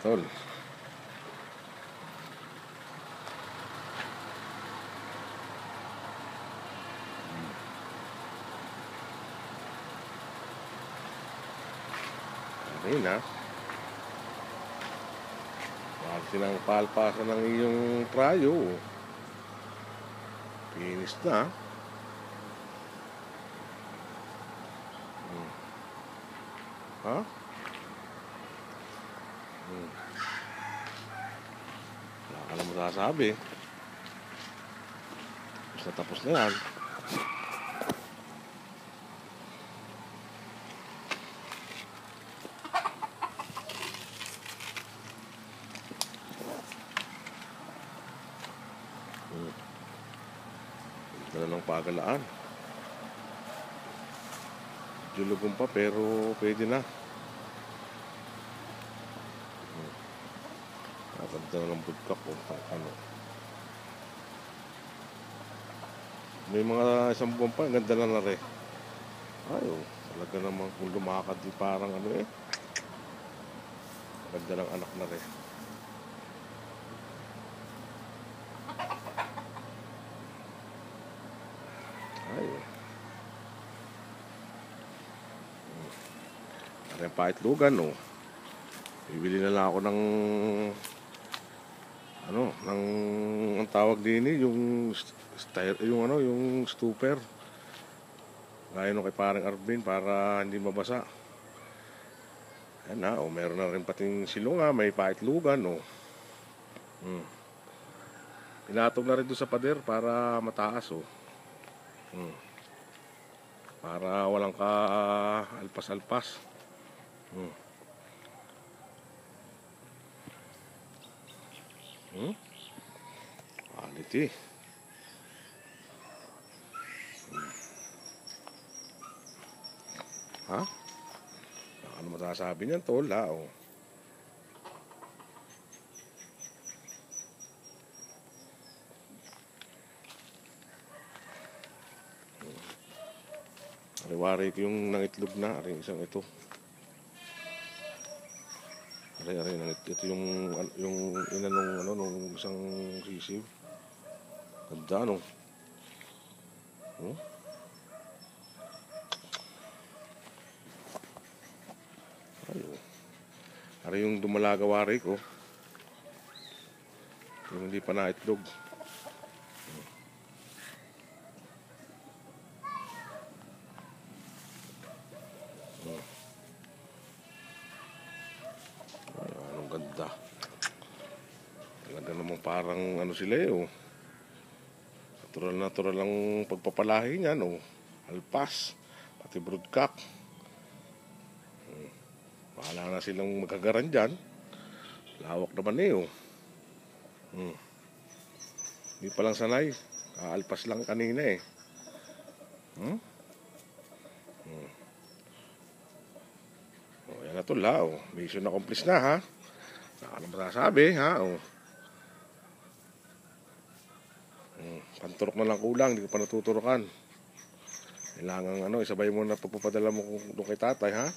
tol. Okay na. Parte ng palpasan ng iyong trayo. Finish na. Ha? Wala ka na masasabi. Tapos na yan. Ito na ng pagalaan. Julugong pa pero pwede na. Ganda na ng budkak o ano. May mga isang buwan pa, ganda na rin. Ay, talaga naman kung lumakad di parang ano eh. Ganda ng anak na rin. Ay, yung paitlugan, no. Bibili na lang ako ng ano, ang tawag din yung yung stupper. Gaya nung kay parang Arvin para hindi mabasa. Ayan na, meron na rin pating silunga, may paitlugan, no. Pinatog na rin doon sa pader para mataas, oh. Para walang ka alpas-alpas. Quality. Ha? Ano masasabi niyan, tol, ha? Oh. Ari-wari ko yung nangitlog na, ari isang ito. Ari ito yung inanong ano nung isang sisiw. Ganda, no. Ari yung dumalagawari ko. Yung hindi pa naitlog. Anong ganda. Talaga namang parang ano sila eh, oh. Natural ang pagpapalahi niyan, oh. Alpas, pati broodcock. Bahala na silang magkagaran dyan. Lawak naman eh, oh. Hindi pa lang sanay. Alpas lang kanina eh. Yan na tol, ha, oh. Mission accomplished na, ha. Ano masasabi, ha, oh. Panturok na lang kulang, hindi ko pa natuturokan. Kailangan ano, isabay mo na pagpapadala mo doon kay tatay, ha.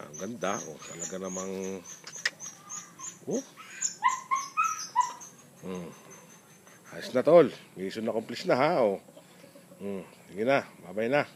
Ang ganda, oh. Talaga namang ayos na tol. Mission accomplished na, ha, oh. Sige na, babay na.